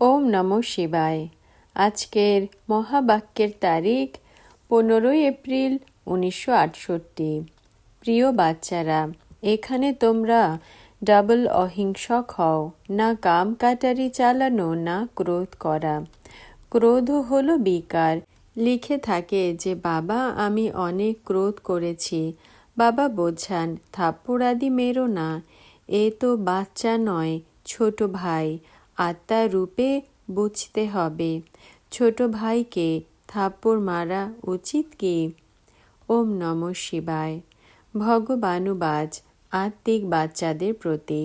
ওম নমঃ শিবায়। আজকের মহাবাক্যের তারিখ 15 এপ্রিল 1968। প্রিয় বাচ্চারা, এখানে তোমরা ডাবল অহিংসক হও, না কাম কাটারি চালানো, না ক্রোধ করা। ক্রোধ হলো বিকার। লিখে থাকে যে বাবা আমি অনেক ক্রোধ করেছি। বাবা বোঝান থাপ্পড় আদি মেরো না, এ তো বাচ্চা নয়, ছোট ভাই। আত্মার রূপে বুঝতে হবে। ছোট ভাইকে থাপ্পড় মারা উচিত কি? ওম নমঃ শিবায়। ভগবানুবাজ আত্মিক বাচ্চাদের প্রতি।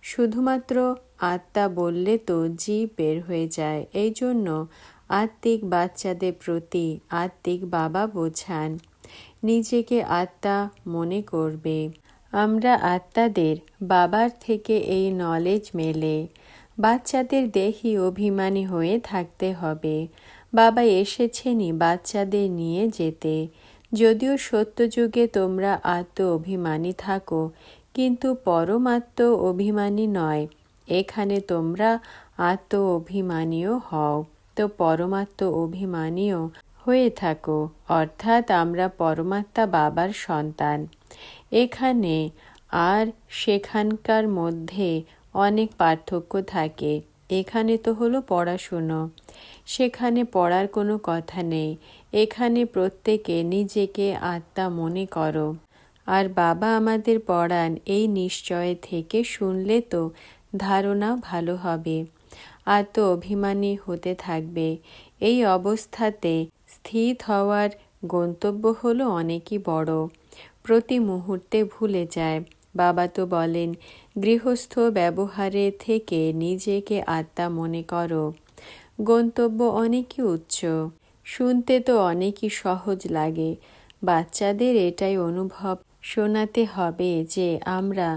শুধুমাত্র আত্মা বললে তো জীব বের হয়ে যায়, এই জন্য আত্মিক বাচ্চাদের প্রতি আত্মিক বাবা বোঝান নিজেকে আত্মা মনে করবে। আমরা আত্মাদের বাবার থেকে এই নলেজ মেলে। বাচ্চাদের দেহি অভিমানী হয়ে থাকতে হবে। বাবা এসেছেনই বাচ্চাদের নিয়ে যেতে। যদিও সত্যযুগে তোমরা আত্ম অভিমানী থাকো, কিন্তু পরমাত্ম অভিমানী নয়। এখানে তোমরা আত্ম অভিমানীও হও, তো পরমাত্ম অভিমানীও হয়ে থাকো, অর্থাৎ আমরা পরমাত্মা বাবার সন্তান। এখানে আর সেখানকার মধ্যে অনেক পার্থক্য থাকে। এখানে তো হলো পড়াশুনো, সেখানে পড়ার কোনো কথা নেই। এখানে প্রত্যেকে নিজেকে আত্মা মনে করো। আর বাবা আমাদের পড়ান এই নিশ্চয় থেকে শুনলে তো ধারণা ভালো হবে। আত্ম অভিমানী হতে থাকবে। এই অবস্থাতে স্থিত হওয়ার গন্তব্য হলো অনেকই বড়। প্রতি মুহূর্তে ভুলে যায়। বাবা তো বলেন গৃহস্থ ব্যবহারে থেকে নিজেকে আত্মা মনে করো। গন্তব্য অনেকই উচ্চ। শুনতে তো অনেকই সহজ লাগে। বাচ্চাদের এটাই অনুভব শোনাতে হবে যে আমরা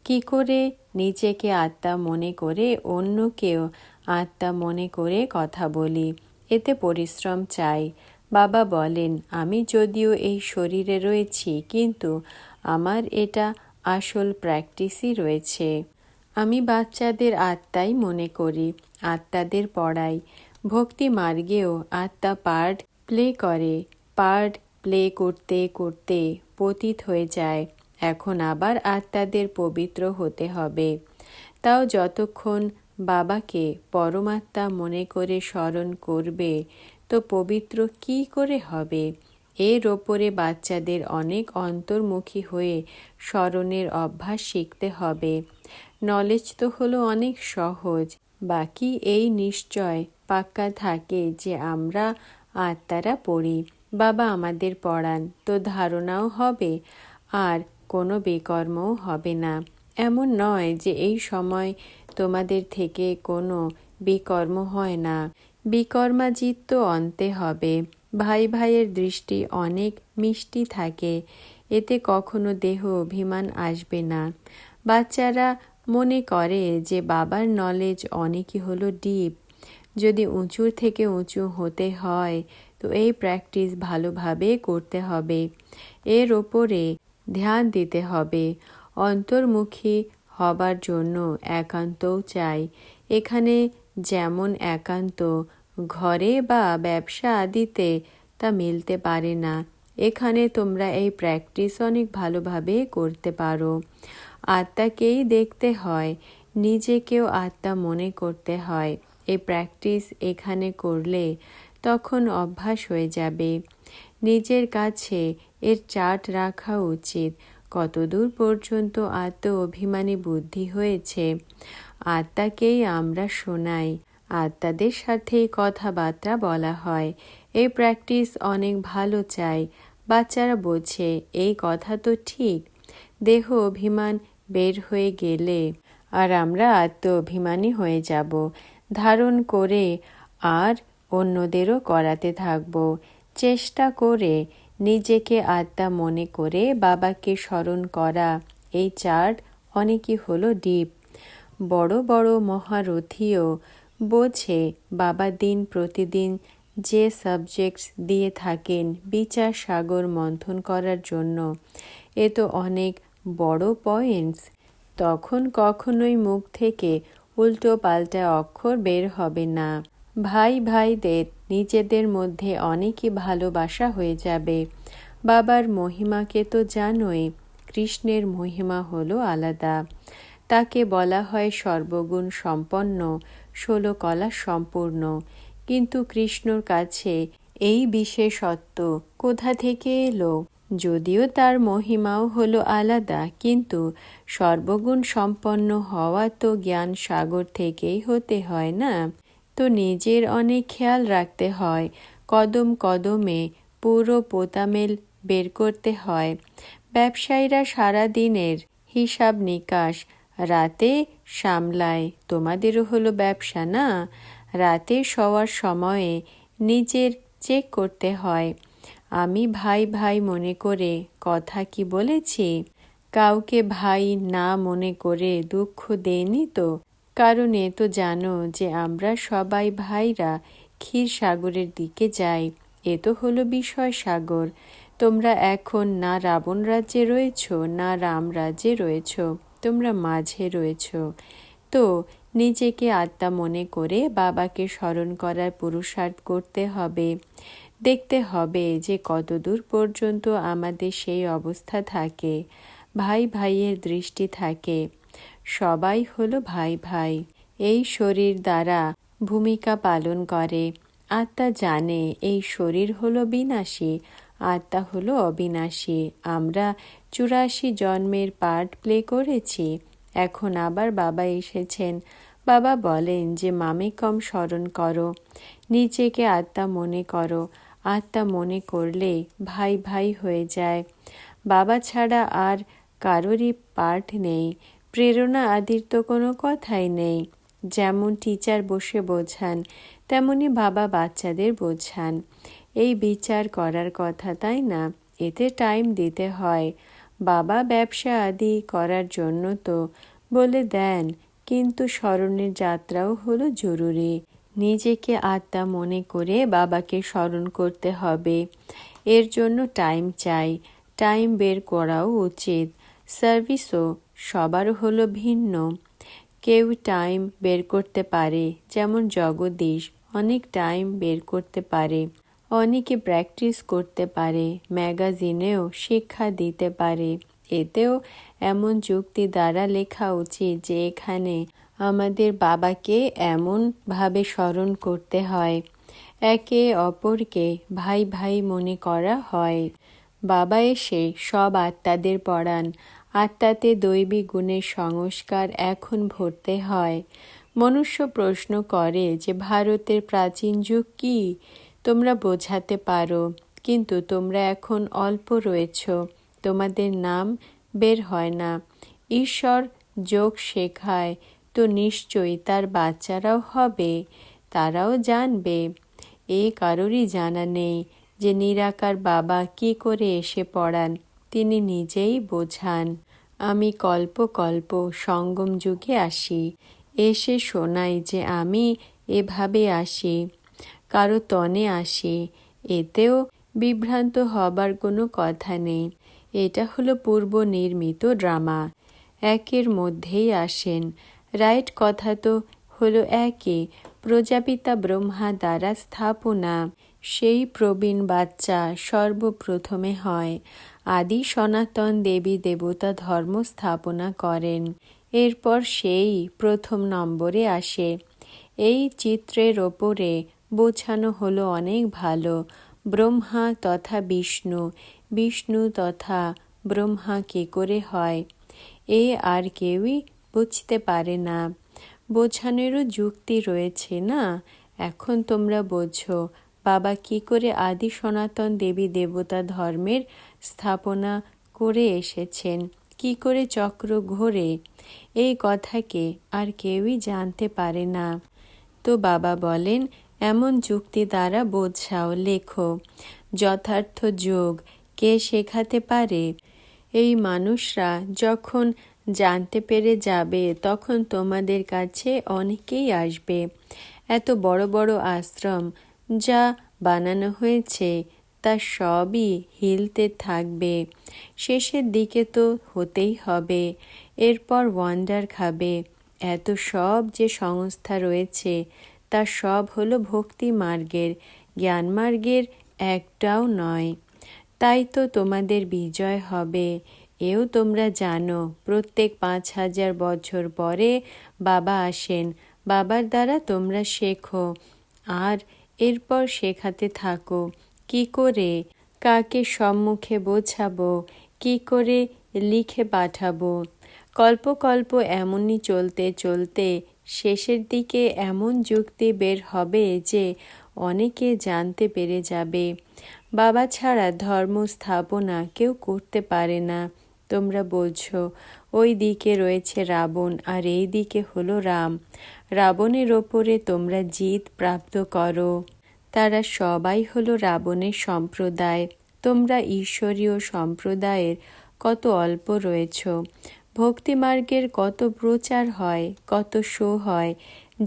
কি করে নিজেকে আত্মা মনে করে অন্যকেও আত্মা মনে করে কথা বলি। এতে পরিশ্রম চাই। বাবা বলেন আমি যদিও এই শরীরে রয়েছি, কিন্তু আমার এটা আসল প্র্যাকটিসই রয়েছে। আমি বাচ্চাদের আত্মাই মনে করি, আত্মাদের পড়াই। ভক্তি মার্গেও আত্মা পার্ট প্লে করে। পার্ট প্লে করতে করতে পতিত হয়ে যায়। এখন আবার আত্মাদের পবিত্র হতে হবে। তাও যতক্ষণ বাবাকে পরমাত্মা মনে করে স্মরণ করবে, তো পবিত্র কি করে হবে? এর ওপরে বাচ্চাদের অনেক অন্তর্মুখী হয়ে স্মরণের অভ্যাস শিখতে হবে। নলেজ তো হলো অনেক সহজ, বাকি এই নিশ্চয় পাক্কা থাকে যে আমরা আত্মারা পড়ি। বাবা আমাদের পড়ান, তো ধারণাও হবে আর কোনো বিকর্মও হবে না। এমন নয় যে এই সময় তোমাদের থেকে কোনো বিকর্ম হয় না। বিকর্মাজিত তো অন্তে হবে। ভাই ভাইয়ের দৃষ্টি অনেক মিষ্টি থাকে, এতে কখনো দেহ অভিমান আসবে না। বাচ্চারা মনে করে যে বাবার নলেজ অনেকই হলো ডিপ। যদি উঁচুর থেকে উঁচু হতে হয়, তো এই প্র্যাকটিস ভালোভাবে করতে হবে। এর ওপরে ধ্যান দিতে হবে। অন্তর্মুখী হবার জন্য একান্তও চাই। এখানে যেমন একান্ত ঘরে বা ব্যবসা আদিতে তা মিলতে পারে না। এখানে তোমরা এই প্র্যাকটিস অনেক ভালোভাবে করতে পারো। আত্মাকেই দেখতে হয়, নিজেকেও আত্মা মনে করতে হয়। এই প্র্যাকটিস এখানে করলে তখন অভ্যাস হয়ে যাবে। নিজের কাছে এর চার্ট রাখা উচিত, কতদূর পর্যন্ত আত্ম অভিমানী বুদ্ধি হয়েছে। আত্মাকেই আমরা শোনাই, আত্মাদের সাথেই কথাবার্তা বলা হয়। এই প্র্যাকটিস অনেক ভালো চাই। বাচ্চারা বোঝে এই কথা তো ঠিক। দেহ অভিমান বের হয়ে গেলে আর আমরা আত্ম অভিমানী হয়ে যাব। ধারণ করে আর অন্যদেরও করাতে থাকব। চেষ্টা করে নিজেকে আত্মা মনে করে বাবাকে স্মরণ করা। এই চার্ট অনেকই হলো ডিপ। বড় বড় মহারথীও বোঝে বাবা দিন প্রতিদিন যে সাবজেক্টস দিয়ে থাকেন বিচার সাগর মন্থন করার জন্য, এ তো অনেক বড় পয়েন্টস। তখন কখনোই মুখ থেকে উল্টো পাল্টা অক্ষর বের হবে না। ভাই ভাইদের নিজেদের মধ্যে অনেকই ভালোবাসা হয়ে যাবে। বাবার মহিমাকে তো জানোই, কৃষ্ণের মহিমা হলো আলাদা। তাকে বলা হয় সর্বগুণ সম্পন্ন, 16 কলা সম্পূর্ণ। কিন্তু কৃষ্ণর কাছে এই বিশেষত্ব কোথা থেকে এলো? যদিও তার মহিমাও হলো আলাদা, কিন্তু সর্বগুণ সম্পন্ন হওয়া তো জ্ঞান সাগর থেকেই হতে হয় না? তো নিজের অনেক খেয়াল রাখতে হয়, কদম কদমে পুরো পোতামেল বের করতে হয়। ব্যবসায়ীরা সারা দিনের হিসাব নিকাশ রাতে সামলায়, তোমাদেরও হলো ব্যবসা না? রাতে শোয়ার সময়ে নিজের চেক করতে হয়, আমি ভাই ভাই মনে করে কথা কি বলেছি? কাউকে ভাই না মনে করে দুঃখ দেয়নি তো? কারণ এ তো জানো যে আমরা সবাই ভাইরা ক্ষীর সাগরের দিকে যাই। এ তো হলো বিষয় সাগর। তোমরা এখন না রাবণ রাজ্যে রয়েছ, না রাম রাজ্যে রয়েছ, তোমরা মাঝে রয়েছ। তো নিজেকে আত্মা মনে করে বাবাকে স্মরণ করার পুরুষার্থ করতে হবে। দেখতে হবে যে কতদূর পর্যন্ত আমাদের সেই অবস্থা থাকে, ভাই ভাইয়ের দৃষ্টি থাকে। সবাই হলো ভাই ভাই, এই শরীর দ্বারা ভূমিকা পালন করে। আত্মা জানে এই শরীর হলো বিনাশী, আত্মা হলো অবিনাশী। আমরা 84 জন্মের পার্ট প্লে করেছি, এখন আবার বাবা এসেছেন। বাবা বলেন যে মামেকম স্মরণ করো, নিজেকে আত্মা মনে করো। আত্মা মনে করলে ভাই ভাই হয়ে যায়। বাবা ছাড়া আর কারোরই পার্ট নেই, প্রেরণা আদির তো কোনো কথাই নেই। যেমন টিচার বসে বোঝান, তেমনি বাবা বাচ্চাদের বোঝান। এই বিচার করার কথা, তাই না? এতে টাইম দিতে হয়। বাবা ব্যবসা আদি করার জন্য তো বলে দেন, কিন্তু স্মরণের যাত্রাও হলো জরুরি। নিজেকে আত্মা মনে করে বাবাকে স্মরণ করতে হবে। এর জন্য টাইম চাই, টাইম বের করাও উচিত। সার্ভিসও সবার হলো ভিন্ন। কেউ টাইম বের করতে পারে, যেমন জগদীশ অনেক টাইম বের করতে পারে। অনেকে প্র্যাকটিস করতে পারে, ম্যাগাজিনেও শিক্ষা দিতে পারে। এতেও এমন যুক্তি দ্বারা লেখা উচিত যে এখানে আমাদের বাবাকে এমনভাবে স্মরণ করতে হয়, একে অপরকে ভাই ভাই মনে করা হয়। বাবা এসে সব আত্মাদের পড়ান, আত্মাতে দৈবী গুণের সংস্কার এখন ভরতে হয়। মনুষ্য প্রশ্ন করে যে ভারতের প্রাচীন যুগ কি? তোমরা বোঝাতে পারো, কিন্তু তোমরা এখন অল্প রয়েছ, তোমাদের নাম বের হয় না। ঈশ্বর যোগ শেখায় তো নিশ্চয়ই তার বাচ্চারাও হবে, তারাও জানবে। কারোরই জানা নেই যে নিরাকার বাবা কি করে এসে পড়ান, তিনি নিজেই বোঝান। আমি কল্প কল্প সঙ্গম যুগে আসি, এসে শোনাই যে আমি এভাবে আসি, কারো তনে আসি। এতেও বিভ্রান্ত হবার কোনো কথা নেই। এটা হলো পূর্ব নির্মিত ড্রামা, একের মধ্যেই আসেন। রাইট কথা তো হলো একই, প্রজাপিতা ব্রহ্মা দ্বারা স্থাপনা। সেই প্রবীণ বাচ্চা সর্বপ্রথমে হয়, আদি সনাতন দেবী দেবতা ধর্ম স্থাপনা করেন। এরপর সেই প্রথম নম্বরে আসে। এই চিত্রের ওপরে বোঝানো হলো অনেক ভালো, ব্রহ্মা তথা বিষ্ণু, বিষ্ণু তথা ব্রহ্মা কে করে হয়, আর কেউই বুঝতে পারে না। বোঝানোরও যুক্তি রয়েছে না? এখন তোমরা বোঝো বাবা কি করে আদি সনাতন দেবী দেবতা ধর্মের স্থাপনা করে এসেছেন, কি করে চক্র ঘোরে। এই কথাকে আর কেউই জানতে পারে না। তো বাবা বলেন এমন যুক্তি দ্বারা বোঝাও, লেখো। যথার্থ যোগ কে শেখাতে পারে? এই মানুষরা যখন জানতে পেরে যাবে তখন তোমাদের কাছে অনেকেই আসবে। এত বড় বড় আশ্রম যা বানানো হয়েছে তা সবই হিলতে থাকবে, শেষের দিকে তো হতেই হবে। এরপর ওয়ান্ডার খাবে, এত সব যে সংস্থা রয়েছে তা সব হলো ভক্তি মার্গের, জ্ঞান মার্গের একটাও নয়। তাই তো তোমাদের বিজয় হবে। এও তোমরা জানো, প্রত্যেক 5,000 বছর পরে বাবা আসেন। বাবার দ্বারা তোমরা শেখো আর এরপর শেখাতে থাকো। কি করে কাকে সম্মুখে বোঝাবো, কি করে লিখে পাঠাবো। কল্প কল্প এমনই চলতে চলতে শেষের দিকে এমন যুক্তি বের হবে যে অনেকে জানতে পেরে যাবে বাবা ছাড়া ধর্ম স্থাপনা কেউ করতে পারে না। তোমরা বলছো ওই দিকে রয়েছে রাবণ আর এই দিকে হলো রাম। রাবণের ওপরে তোমরা জিত প্রাপ্ত করো। তারা সবাই হলো রাবণের সম্প্রদায়। তোমরা ঈশ্বরীয় সম্প্রদায়ের কত অল্প রয়েছ। ভক্তিমার্গের কত প্রচার হয়, কত শো হয়।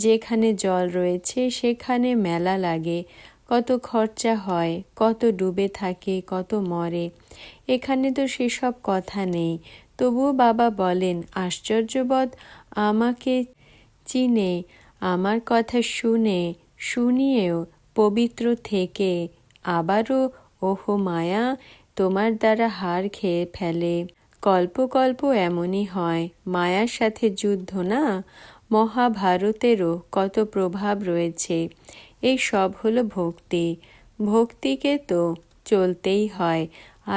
যেখানে জল রয়েছে সেখানে মেলা লাগে। কত খরচা হয়, কত ডুবে থাকে, কত মরে। এখানে তো সেসব কথা নেই। তবুও বাবা বলেন আশ্চর্যবোধ আমাকে চিনে, আমার কথা শুনিয়েও পবিত্র থেকে আবারও ওহো মায়া তোমার দ্বারা হার খেয়ে ফেলে। কল্প কল্প এমনই হয়। মায়ার সাথে যুদ্ধ না? মহাভারতেরও কত প্রভাব রয়েছে। এই সব হলো ভক্তি। ভক্তিকে তো চলতেই হয়।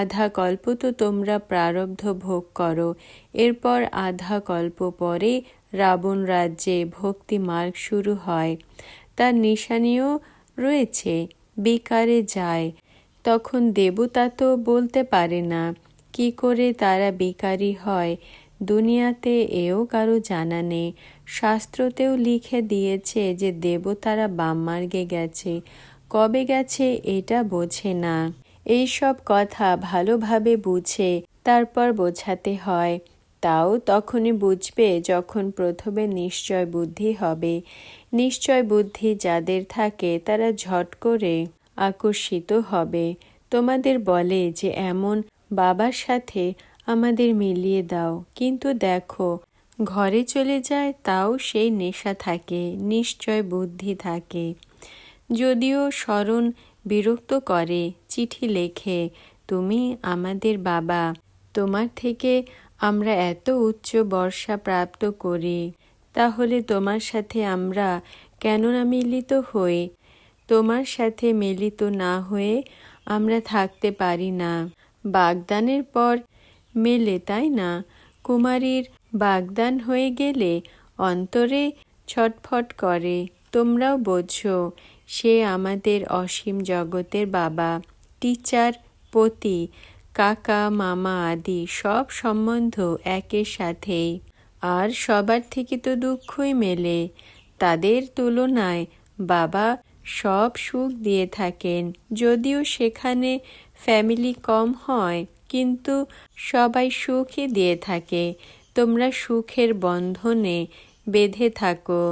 আধা কল্প তো তোমরা প্রারব্ধ ভোগ করো। এরপর আধা কল্প পরে রাবণ রাজ্যে ভক্তি মার্গ শুরু হয়। তার নিশানিও রয়েছে। বিকারে যায় তখন দেবতা তো বলতে পারে না কি করে তারা বিকারী হয়। দুনিয়াতে এও কারো জানা নেই। শাস্ত্রতেও লিখে দিয়েছে যে দেবতারা বাম মার্গে গেছে, কবে গেছে এটা বোঝে না। এই সব কথা ভালোভাবে বুঝে তারপর বোঝাতে হয়। তাও তখনই বুঝবে যখন প্রথমে নিশ্চয় বুদ্ধি হবে। নিশ্চয় বুদ্ধি যাদের থাকে তারা ঝট করে আকর্ষিত হবে। তোমাদের বলে যে এমন বাবার সাথে আমাদের মিলিয়ে দাও, কিন্তু দেখো ঘরে চলে যায় তাও সেই নেশা থাকে, নিশ্চয় বুদ্ধি থাকে। যদিও স্মরণ বিরক্ত করে, চিঠি লেখে তুমি আমাদের বাবা, তোমার থেকে আমরা এত উচ্চ বর্ষা প্রাপ্ত করি, তাহলে তোমার সাথে আমরা কেন না মিলিত হই? তোমার সাথে মিলিত না হয়ে আমরা থাকতে পারি না। বাগদানের পর মেলে, তাই না? কুমারীর বাগদান হয়ে গেলে অন্তরে ছটফট করে। তোমরাও বোঝো সে আমাদের অসীম জগতের বাবা, টিচার, পতি, কাকা, মামা আদি সব সম্বন্ধ একের সাথেই। আর সবার থেকে তো দুঃখই মেলে। তাদের তুলনায় বাবা সব সুখ দিয়ে থাকেন। যদিও সেখানে ফ্যামিলি কম হয়, কিন্তু সবাই সুখই দিয়ে থাকে। তোমরা সুখের বন্ধনে বেঁধে থাকো।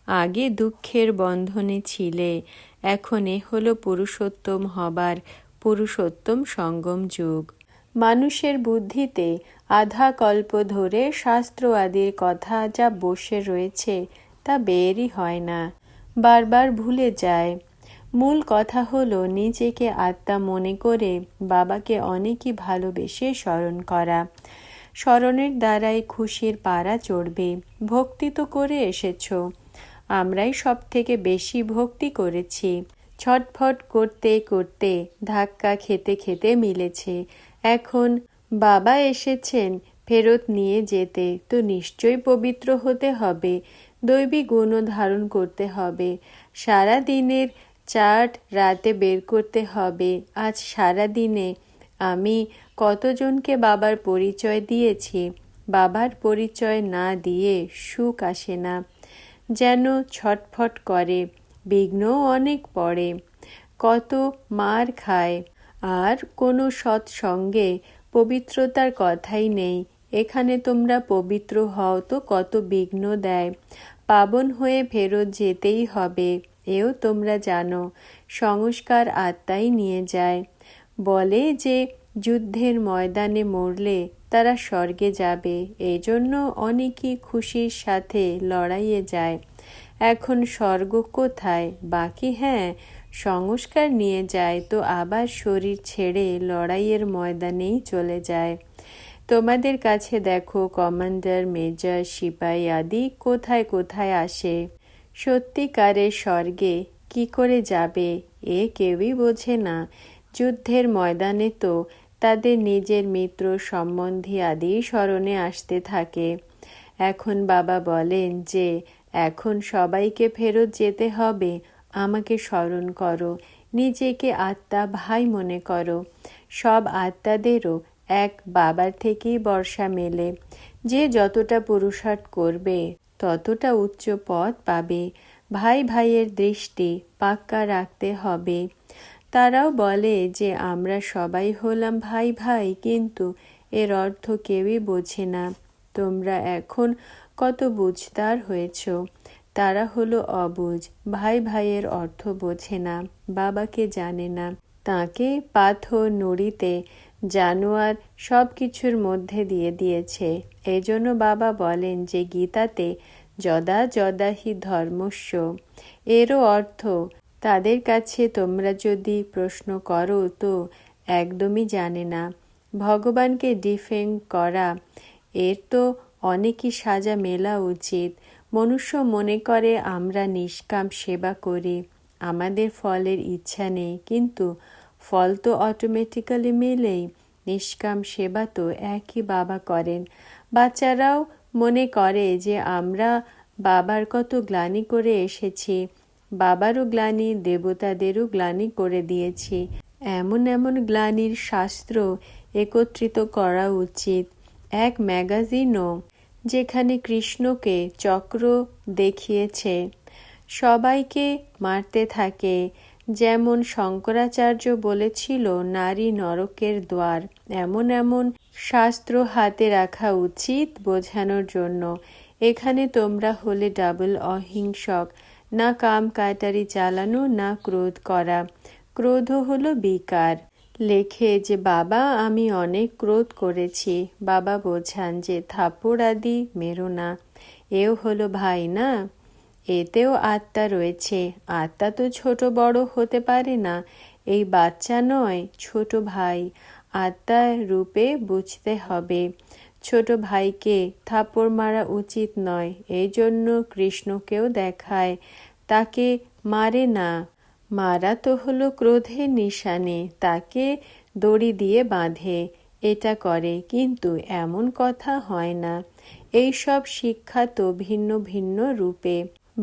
আগে দুঃখের বন্ধনে ছিলে, এখন এ হলো পুরুষোত্তম হবার পুরুষোত্তম সঙ্গম যুগ। মানুষের বুদ্ধিতে আধা কল্প ধরে শাস্ত্র আদির কথা যা বসে রয়েছে তা বেরই হয় না, বারবার ভুলে যায়। মূল কথা হলো নিজেকে আত্মা মনে করে বাবাকে অনেকই ভালোবেসে স্মরণ করা। স্মরণের দ্বারাই খুশির পারা চড়বে। ভক্তি তো করে এসেছ, আমরাই সব থেকে বেশি ভক্তি করেছি। ছটফট করতে করতে ধাক্কা খেতে খেতে মিলেছে। এখন বাবা এসেছেন ফেরত নিয়ে যেতে, তো নিশ্চয়ই পবিত্র হতে হবে, দৈবী গুণও ধারণ করতে হবে। সারা দিনের চার্ট রাতে বের করতে হবে। আজ সারা দিনে আমি কতজনকে বাবার পরিচয় দিয়েছি। বাবার পরিচয় না দিয়ে সুখ আসে না, যেন ছটফট করে, বিঘ্নও অনেক পড়ে, কত মার খায়। আর কোনো সৎসঙ্গে পবিত্রতার কথাই নেই। এখানে তোমরা পবিত্র হও তো কত বিঘ্ন দেয়। পাবন হয়ে ফেরত যেতেই হবে, এও তোমরা জানো। সংস্কার আত্মাই নিয়ে যায়। বলে যে যুদ্ধের ময়দানে মরলে তারা স্বর্গে যাবে, এজন্য অনেকেই খুশির সাথে লড়াইয়ে যায়। এখন স্বর্গ কোথায়? বাকি হ্যাঁ, সংস্কার নিয়ে যায় তো আবার শরীর ছেড়ে লড়াইয়ের ময়দানেই চলে যায়। তোমাদের কাছে দেখো কমান্ডার, মেজর, সিপাই আদি কোথায় কোথায় আসে। সত্যিকারের স্বর্গে কি করে যাবে এ কেউই বোঝে না। যুদ্ধের ময়দানে তো তাদের নিজের মিত্র, সম্বন্ধী আদি স্মরণে আসতে থাকে। এখন বাবা বলেন যে এখন সবাইকে ফেরত যেতে হবে। আমাকে স্মরণ করো, নিজেকে আত্মা ভাই মনে করো। সব আত্মাদেরও এক বাবার থেকেই বর্ষা মেলে। যে যতটা পুরুষার্থ করবে ততটা উচ্চ পদ পাবে। ভাই ভাইয়ের দৃষ্টি পাক্কা রাখতে হবে। তারাও বলে যে আমরা সবাই হলাম ভাই ভাই, কিন্তু এর অর্থ কেউই বোঝে না। তোমরা এখন কত বুঝদার হয়েছ। তারা হলো অবুঝ, ভাই ভাইয়ের অর্থ বোঝে না, বাবাকে জানে না। তাকে পাথর, নুড়িতে, জানোয়ার সব কিছুর মধ্যে দিয়ে দিয়েছে। এজন্য বাবা বলেন যে গীতাতে যদা যদা হি ধর্মস্য, এরও অর্থ তাদের কাছে তোমরা যদি প্রশ্ন করো তো একদমই জানে না। ভগবানকে ডিফেন্ড করা, এর তো অনেকই সাজা মেলা উচিত। মনুষ্য মনে করে আমরা নিষ্কাম সেবা করি, আমাদের ফলের ইচ্ছা নেই, কিন্তু ফল তো অটোমেটিক্যালি মেলেই। নিষ্কাম সেবা তো একই বাবা করেন। বাচ্চারাও মনে করে যে আমরা বাবার কত গ্লানি করে এসেছি, বাবারও গ্লানি, দেবতাদেরও গ্লানি করে দিয়েছি। এমন এমন গ্লানির শাস্ত্র একত্রিত করা উচিত। এক ম্যাগাজিনও যেখানে কৃষ্ণকে চক্র দেখিয়েছে, সবাইকে মারতে থাকে। যেমন শঙ্করাচার্য বলেছিল নারী নরকের দ্বার, এমন এমন শাস্ত্র হাতে রাখা উচিত বোঝানোর জন্য। এখানে তোমরা হলে ডাবল অহিংসক, না কাম কাটারি চালানো, না ক্রোধ করা। ক্রোধ হলো বিকার। লেখে যে বাবা আমি অনেক ক্রোধ করেছি। বাবা বোঝান যে থাপ্পড় আদি মেরো না, এও হলো ভাই না। এতেও আত্মা রয়েছে। আত্মা তো ছোট বড় হতে পারে না। এই বাচ্চা নয়, ছোট ভাই। আত্মার রূপে বুঝতে হবে। ছোট ভাইকে থাপ্পড় মারা উচিত নয়, এই জন্য কৃষ্ণকেও দেখায়, তাকে মারে না। মারা তো হলো ক্রোধের নিশানে, তাকে দড়ি দিয়ে বাঁধে, এটা করে, কিন্তু এমন কথা হয় না। এই সব শিক্ষা তো ভিন্ন ভিন্ন রূপে।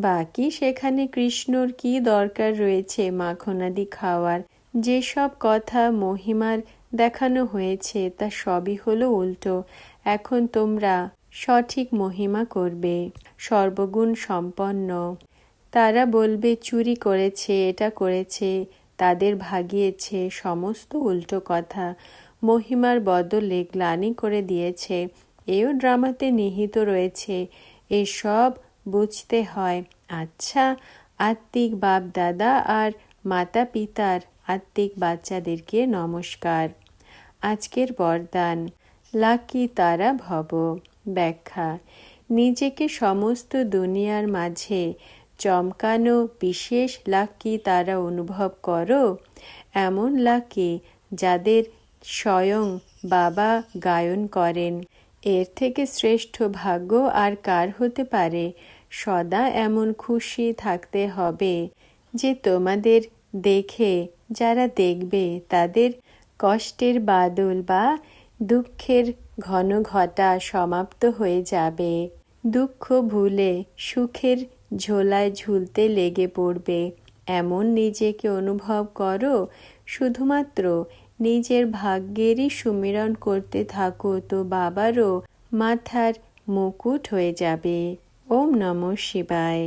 বাকি সেখানে কৃষ্ণর কি দরকার রয়েছে মাখনাদি খাওয়ার? যেসব কথা মহিমার দেখানো হয়েছে তা সবই হলো উল্টো। এখন তোমরা সঠিক মহিমা করবে, সর্বগুণ সম্পন্ন। তারা বলবে চুরি করেছে, এটা করেছে, তাদের ভাগিয়েছে, সমস্ত উল্টো কথা। মহিমার বদলে গ্লানি করে দিয়েছে, এও ড্রামাতে নিহিত রয়েছে। এসব বুঝতে হয়। আচ্ছা, আত্মিক বাপ দাদা আর মাতা পিতার আত্মিক বাচ্চাদেরকে নমস্কার। আজকের বরদান, লাকি তারা ভব। ব্যাখ্যা: নিজেকে সমস্ত দুনিয়ার মাঝে চমকানো বিশেষ লাকি তারা অনুভব করো। এমন লাকি যাদের স্বয়ং বাবা গায়ন করেন। এর থেকে শ্রেষ্ঠ ভাগ্য আর কার হতে পারে? সদা এমন খুশি থাকতে হবে যে তোমাদের দেখে যারা দেখবে তাদের কষ্টের বাদল বা দুঃখের ঘন ঘটা সমাপ্ত হয়ে যাবে। দুঃখ ভুলে সুখের ঝোলায় ঝুলতে লেগে পড়বে। এমন নিজেকে অনুভব করো। শুধুমাত্র নিজের ভাগ্যেরই সুমিরন করতে থাকো তো বাবারও মাথার মুকুট হয়ে যাবে। ওম নমঃ শিবায়।